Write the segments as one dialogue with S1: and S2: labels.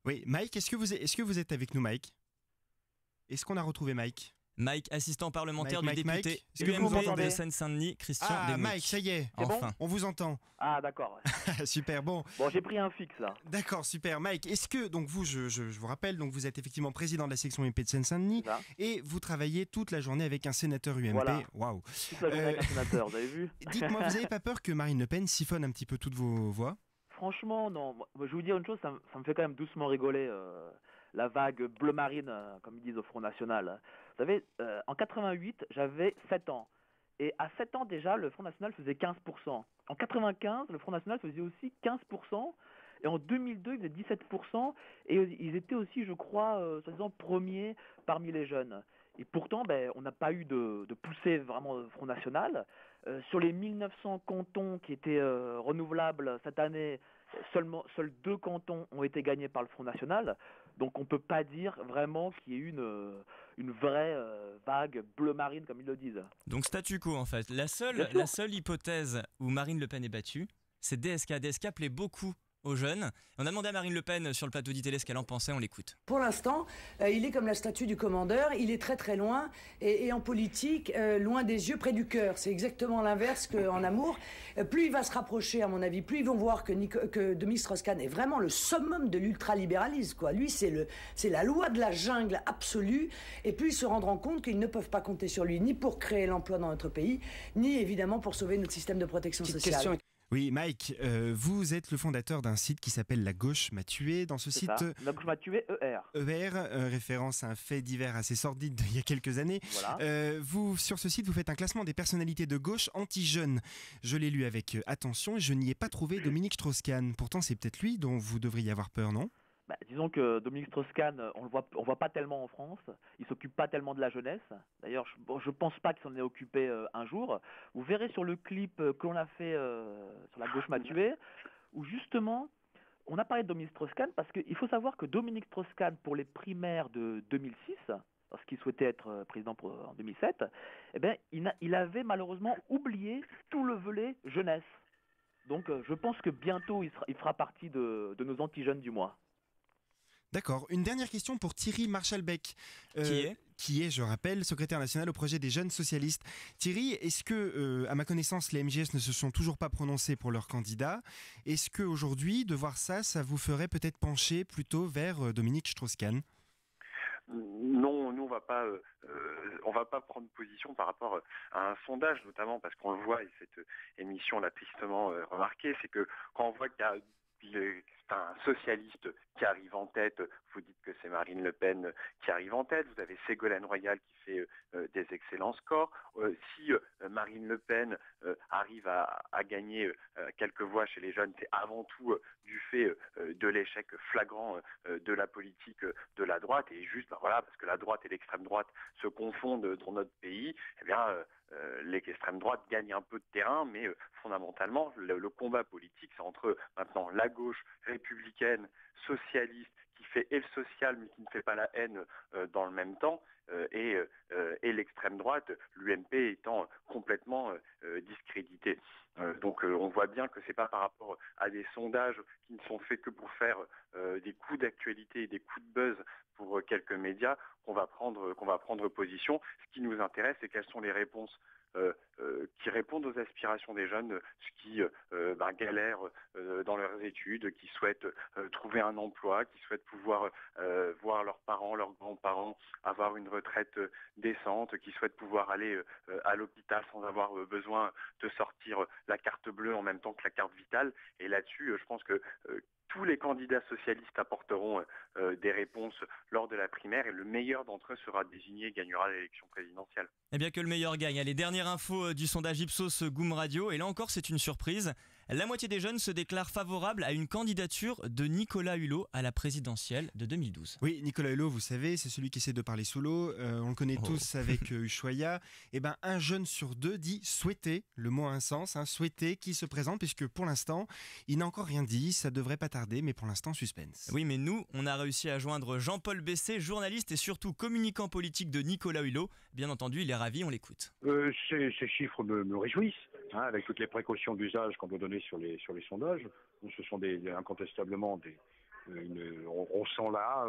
S1: Oui, Mike, est-ce que vous êtes avec nous, Mike? Est-ce qu'on a retrouvé Mike?
S2: Mike, assistant parlementaire
S1: Mike,
S2: du
S1: Mike,
S2: député
S1: Mike, est-ce que vous
S2: UMP
S1: m'entendez?
S2: de Seine-Saint-Denis, Christian
S1: Ah,
S2: Demouy.
S1: Mike, ça y est,
S3: C'est bon
S2: Enfin.
S1: on vous entend.
S3: Ah, d'accord.
S1: Super, bon.
S3: Bon, j'ai pris un fixe là.
S1: D'accord, super. Mike, est-ce que, donc vous, je vous rappelle, donc vous êtes effectivement président de la section UMP de Seine-Saint-Denis
S3: C'est ça.
S1: et vous travaillez toute la journée avec un sénateur UMP.
S3: Voilà.
S1: Waouh.
S3: Toute la journée avec un sénateur, vous avez vu?
S1: Dites-moi, vous n'avez pas peur que Marine Le Pen siphonne un petit peu toutes vos voix?
S3: Franchement, non. Moi, je vais vous dire une chose, ça me fait quand même doucement rigoler. La vague bleu marine, comme ils disent au Front National. Vous savez, en 88, j'avais 7 ans. Et à 7 ans déjà, le Front National faisait 15%. En 95, le Front National faisait aussi 15%. Et en 2002, il faisait 17%. Et ils étaient aussi, je crois, soi-disant premiers parmi les jeunes. Et pourtant, on n'a pas eu de poussée vraiment au Front National. Sur les 1900 cantons qui étaient renouvelables cette année, seuls 2 cantons ont été gagnés par le Front National. Donc on ne peut pas dire vraiment qu'il y ait eu une vraie vague bleu marine, comme ils le disent.
S2: Donc statu quo en fait.
S3: Bien sûr.
S2: La seule hypothèse où Marine Le Pen est battue, c'est DSK. DSK plaît beaucoup aux jeunes. On a demandé à Marine Le Pen sur le plateau d'ITélé ce qu'elle en pensait, on l'écoute.
S4: Pour l'instant, il est comme la statue du commandeur, il est très très loin, et en politique, loin des yeux, près du cœur. C'est exactement l'inverse qu'en amour. Plus il va se rapprocher, à mon avis, plus ils vont voir que Dominique Strauss-Kahn est vraiment le summum de l'ultralibéralisme, quoi. Lui, c'est la loi de la jungle absolue, et plus ils se rendront compte qu'ils ne peuvent pas compter sur lui, ni pour créer l'emploi dans notre pays, ni évidemment pour sauver notre système de protection sociale.
S1: Oui, Mike, vous êtes le fondateur d'un site qui s'appelle La Gauche m'a tué. Dans ce
S3: C'est
S1: site,
S3: ça. La Gauche m'a tué, ER.
S1: référence à un fait divers assez sordide d'il y a quelques années.
S3: Voilà.
S1: Vous, sur ce site, vous faites un classement des personnalités de gauche anti-jeunes. Je l'ai lu avec attention et je n'y ai pas trouvé Dominique Strauss-Kahn. Pourtant, c'est peut-être lui dont vous devriez avoir peur, non?
S3: Disons que Dominique Strauss-Kahn, on voit pas tellement en France. Il s'occupe pas tellement de la jeunesse. D'ailleurs, je pense pas qu'il s'en ait occupé un jour. Vous verrez sur le clip que l'on a fait sur La Gauche m'a tué, où justement, on a parlé de Dominique Strauss-Kahn parce qu'il faut savoir que Dominique Strauss-Kahn, pour les primaires de 2006, lorsqu'il souhaitait être président en 2007, il avait malheureusement oublié tout le volet jeunesse. Donc, je pense que bientôt, il fera partie de nos anti-jeunes du mois.
S1: D'accord. Une dernière question pour Thierry Marchal-Beck.
S2: Qui est,
S1: je rappelle, secrétaire national au projet des jeunes socialistes. Thierry, est-ce que, à ma connaissance, les MJS ne se sont toujours pas prononcés pour leur candidat? Est-ce qu'aujourd'hui, de voir ça, ça vous ferait peut-être pencher plutôt vers Dominique Strauss-Kahn?
S5: Non, nous on va pas prendre position par rapport à un sondage, notamment parce qu'on le voit, et cette émission l'a tristement remarqué, c'est que quand on voit qu'il y a un socialiste qui arrive en tête, vous dites que c'est Marine Le Pen qui arrive en tête, vous avez Ségolène Royal qui fait des excellents scores. Si Marine Le Pen arrive à gagner quelques voix chez les jeunes, c'est avant tout du fait de l'échec flagrant de la politique de la droite, et juste parce que la droite et l'extrême droite se confondent dans notre pays, l'extrême droite gagne un peu de terrain, mais fondamentalement le combat politique, c'est entre maintenant la gauche républicaine, socialiste, qui fait et le social mais qui ne fait pas la haine dans le même temps, et l'extrême droite, l'UMP étant complètement discréditée. Donc on voit bien que c'est pas par rapport à des sondages qui ne sont faits que pour faire des coups d'actualité et des coups de buzz pour quelques médias qu'on va prendre position. Ce qui nous intéresse, c'est quelles sont les réponses qui répondent aux aspirations des jeunes, qui galèrent dans leurs études, qui souhaitent trouver un emploi, qui souhaitent pouvoir voir leurs parents, leurs grands-parents avoir une retraite décente, qui souhaitent pouvoir aller à l'hôpital sans avoir besoin de sortir la carte bleue en même temps que la carte vitale. Et là-dessus, je pense que tous les candidats socialistes apporteront des réponses lors de la primaire, et le meilleur d'entre eux sera désigné et gagnera l'élection présidentielle.
S2: Eh bien que le meilleur gagne. Allez, dernière info du sondage Ipsos Goum Radio, et là encore c'est une surprise. La moitié des jeunes se déclarent favorables à une candidature de Nicolas Hulot à la présidentielle de 2012.
S1: Oui, Nicolas Hulot, vous savez, c'est celui qui essaie de parler sous l'eau. On le connaît tous avec Ushuaïa. Un jeune sur 2 dit souhaiter, le mot a un sens, souhaiter qui se présente, puisque pour l'instant, il n'a encore rien dit, ça devrait pas tarder, mais pour l'instant, suspense.
S2: Oui, mais nous, on a réussi à joindre Jean-Paul Bessé, journaliste et surtout communicant politique de Nicolas Hulot. Bien entendu, il est ravi, on l'écoute.
S6: Ces chiffres me réjouissent, avec toutes les précautions d'usage qu'on doit donner sur les sondages. Ce sont incontestablement on sent là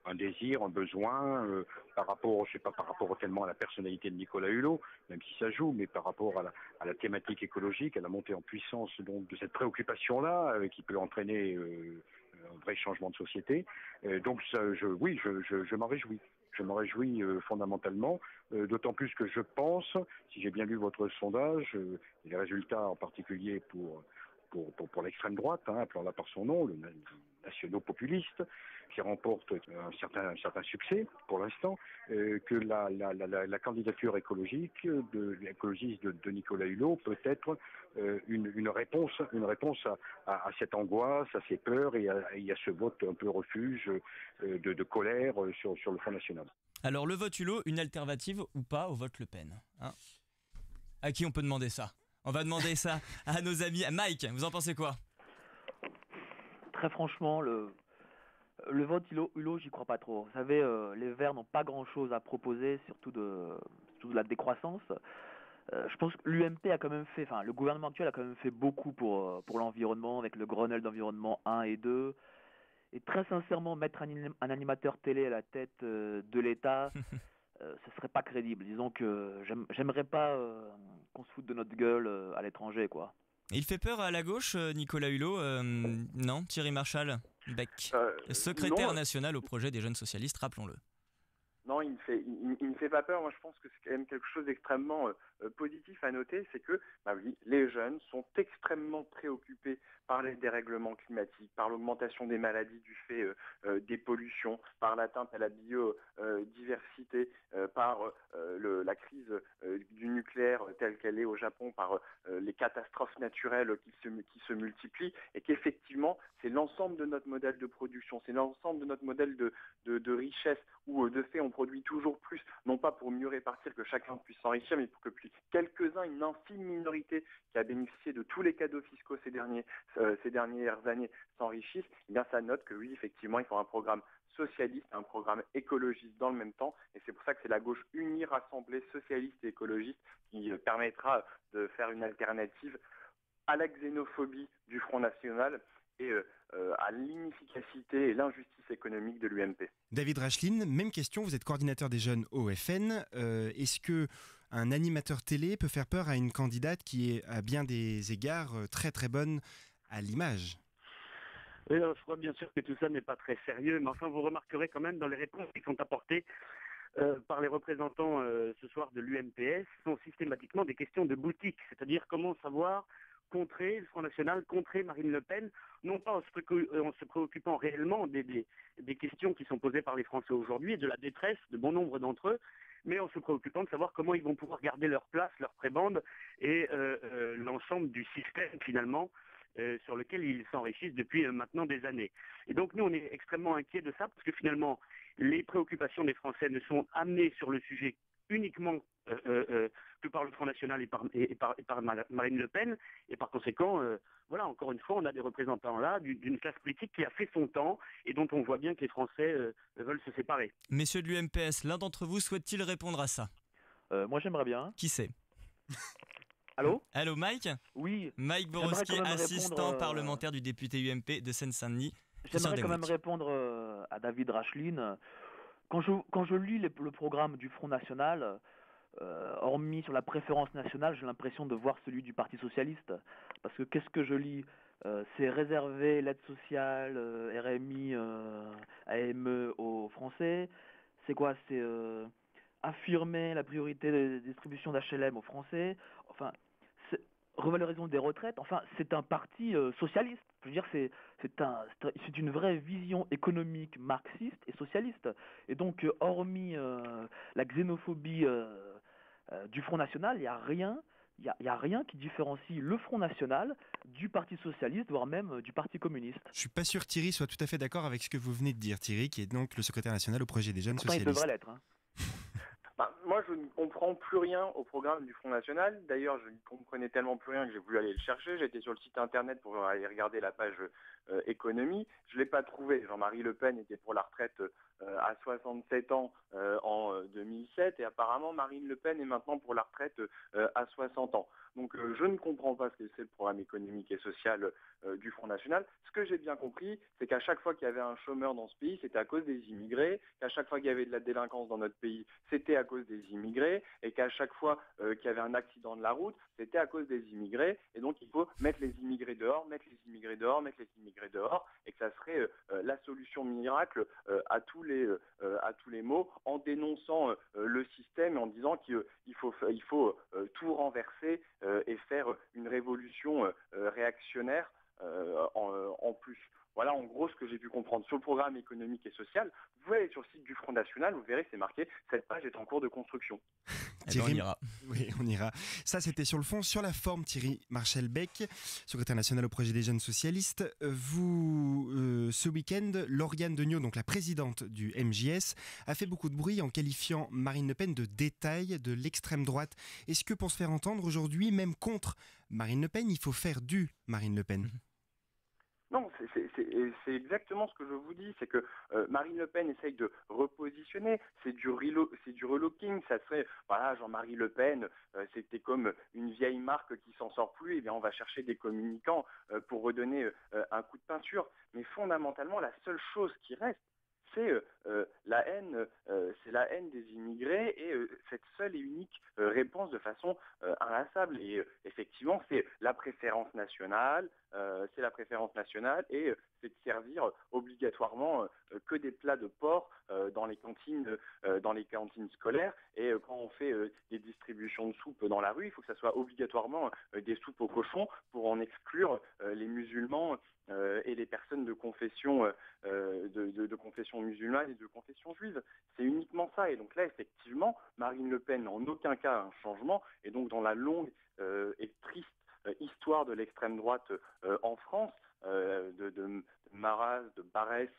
S6: un désir, un besoin par rapport, je sais pas par rapport tellement à la personnalité de Nicolas Hulot, même si ça joue, mais par rapport à la thématique écologique, à la montée en puissance donc de cette préoccupation-là qui peut entraîner un vrai changement de société. Donc je m'en réjouis. Je m'en réjouis fondamentalement, d'autant plus que je pense, si j'ai bien lu votre sondage, et les résultats en particulier pour l'extrême droite, appelons-la par son nom, le nationaux-populiste, qui remporte un certain succès pour l'instant, que la candidature écologiste de Nicolas Hulot peut être une réponse à cette angoisse, à ces peurs et à ce vote un peu refuge de colère sur le Front National.
S2: Alors le vote Hulot, une alternative ou pas au vote Le Pen, hein? À qui on peut demander ça? On va demander ça à nos amis. Mike, vous en pensez quoi?
S3: Très franchement, le vote Hulot, j'y crois pas trop. Vous savez, les Verts n'ont pas grand-chose à proposer, surtout de la décroissance. Je pense que l'UMP a quand même fait, enfin le gouvernement actuel a quand même fait beaucoup pour l'environnement, avec le Grenelle d'environnement 1 et 2. Et très sincèrement, mettre un animateur télé à la tête de l'État, ce serait pas crédible. Disons que j'aimerais pas qu'on se foute de notre gueule à l'étranger, quoi.
S2: Il fait peur à la gauche, Nicolas Hulot, non? Thierry Marchal Beck, secrétaire national au projet des jeunes socialistes, rappelons-le.
S5: Non, il ne fait pas peur. Moi, je pense que c'est quand même quelque chose d'extrêmement positif à noter, c'est que oui, les jeunes sont extrêmement préoccupés par les dérèglements climatiques, par l'augmentation des maladies du fait des pollutions, par l'atteinte à la biodiversité, par la crise du nucléaire telle qu'elle est au Japon, par les catastrophes naturelles qui se multiplient, et qu'effectivement, c'est l'ensemble de notre modèle de production, c'est l'ensemble de notre modèle de richesse, où de fait on produit toujours plus, non pas pour mieux répartir, que chacun puisse s'enrichir, mais pour que quelques-uns, une infime minorité qui a bénéficié de tous les cadeaux fiscaux ces dernières années s'enrichissent, eh bien ça note que oui, effectivement, il faut un programme socialiste, un programme écologiste dans le même temps, et c'est pour ça que c'est la gauche unie, rassemblée, socialiste et écologiste qui permettra de faire une alternative à la xénophobie du Front National et à l'inefficacité et l'injustice économique de l'UMP.
S1: David Rachlin, même question, vous êtes coordinateur des jeunes au FN. Est-ce qu'un animateur télé peut faire peur à une candidate qui est à bien des égards très très bonne à l'image?
S7: Oui, je crois bien sûr que tout ça n'est pas très sérieux, mais enfin vous remarquerez quand même dans les réponses qui sont apportées par les représentants ce soir de l'UMPS sont systématiquement des questions de boutique, c'est-à-dire comment savoir contrer le Front National, contrer Marine Le Pen, non pas en se préoccupant réellement des questions qui sont posées par les Français aujourd'hui et de la détresse de bon nombre d'entre eux, mais en se préoccupant de savoir comment ils vont pouvoir garder leur place, leur prébande et l'ensemble du système finalement sur lequel ils s'enrichissent depuis maintenant des années. Et donc nous on est extrêmement inquiets de ça parce que finalement les préoccupations des Français ne sont amenées sur le sujet uniquement que par le Front National et par Marine Le Pen, et par conséquent, voilà, encore une fois, on a des représentants là d'une classe politique qui a fait son temps et dont on voit bien que les Français veulent se séparer.
S2: Messieurs de l'UMPS, l'un d'entre vous souhaite-t-il répondre à ça?
S3: Moi j'aimerais bien.
S2: Qui c'est?
S3: Allô?
S2: Allô Mike?
S3: Oui.
S2: Mike Borowski, assistant parlementaire du député UMP de Seine-Saint-Denis.
S3: J'aimerais quand même répondre à David Rachlin. Quand je lis le programme du Front National, hormis sur la préférence nationale, j'ai l'impression de voir celui du Parti Socialiste. Parce que qu'est-ce que je lis? C'est réserver l'aide sociale, RMI, AME aux Français. C'est quoi? C'est affirmer la priorité de distribution d'HLM aux Français. Enfin, revalorisation des retraites. Enfin, c'est un parti socialiste. Je veux dire, c'est une vraie vision économique marxiste et socialiste. Et donc, hormis la xénophobie du Front National, il n'y a rien qui différencie le Front National du Parti Socialiste, voire même du Parti Communiste.
S1: Je ne suis pas sûr que Thierry soit tout à fait d'accord avec ce que vous venez de dire, Thierry, qui est donc le secrétaire national au projet des jeunes socialistes.
S3: Il devrait l'être.
S5: Moi, je ne comprends plus rien au programme du Front National. D'ailleurs, je ne comprenais tellement plus rien que j'ai voulu aller le chercher. J'étais sur le site internet pour aller regarder la page économie. Je ne l'ai pas trouvé. Jean-Marie Le Pen était pour la retraite à 67 ans en 2007 et apparemment Marine Le Pen est maintenant pour la retraite à 60 ans. Donc je ne comprends pas ce que c'est le programme économique et social du Front National. Ce que j'ai bien compris, c'est qu'à chaque fois qu'il y avait un chômeur dans ce pays, c'était à cause des immigrés, qu'à chaque fois qu'il y avait de la délinquance dans notre pays, c'était à cause des immigrés, et qu'à chaque fois qu'il y avait un accident de la route, c'était à cause des immigrés, et donc il faut mettre les immigrés dehors, mettre les immigrés dehors, mettre les immigrés dehors, et que ça serait la solution miracle à tous les maux, en dénonçant le système et en disant qu'il faut tout renverser et faire une révolution réactionnaire en plus. Voilà en gros ce que j'ai pu comprendre sur le programme économique et social. Vous pouvez aller sur le site du Front National, vous verrez, c'est marqué « Cette page est en cours de construction ».
S2: On ira.
S1: Oui, on ira. Ça, c'était sur le fond. Sur la forme, Thierry Marchal-Beck, secrétaire national au projet des jeunes socialistes. Ce week-end, Lauriane Degnaud, donc la présidente du MJS, a fait beaucoup de bruit en qualifiant Marine Le Pen de détail de l'extrême droite. Est-ce que pour se faire entendre aujourd'hui, même contre Marine Le Pen, il faut faire du Marine Le Pen ?
S5: Non, c'est exactement ce que je vous dis, c'est que Marine Le Pen essaye de repositionner, c'est du relooking, ça serait, voilà, Jean-Marie Le Pen, c'était comme une vieille marque qui s'en sort plus, et bien on va chercher des communicants pour redonner un coup de peinture, mais fondamentalement la seule chose qui reste, c'est la haine des immigrés et cette seule et unique réponse de façon inlassable. Et effectivement, c'est la préférence nationale, et c'est de servir obligatoirement que des plats de porc dans les cantines scolaires. Et quand on fait des distributions de soupe dans la rue, il faut que ça soit obligatoirement des soupes aux cochons pour en exclure les musulmans et les personnes de confession musulmane et de confession juive. C'est uniquement ça. Et donc là, effectivement, Marine Le Pen n'a en aucun cas un changement. Et donc dans la longue et triste histoire de l'extrême droite en France, de Maras, de Barès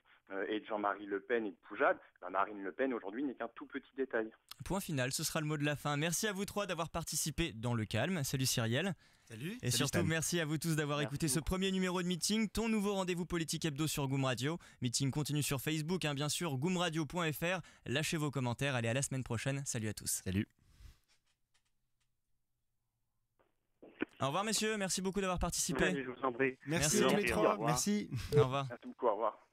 S5: et de Jean-Marie Le Pen et de Poujade, Marine Le Pen aujourd'hui n'est qu'un tout petit détail.
S2: Point final, ce sera le mot de la fin. Merci à vous trois d'avoir participé dans le calme. Salut Cyrielle.
S1: Salut.
S2: Et surtout, merci à vous tous d'avoir écouté ce premier numéro de Meeting, ton nouveau rendez-vous politique hebdo sur Goom Radio. Meeting continue sur Facebook, bien sûr, goomradio.fr. Lâchez vos commentaires. Allez, à la semaine prochaine. Salut à tous.
S1: Salut.
S2: Au revoir, messieurs. Merci beaucoup d'avoir participé.
S7: Je vous en prie.
S1: Merci à tous les trois. Merci.
S2: Au revoir.
S5: Merci beaucoup. Au revoir.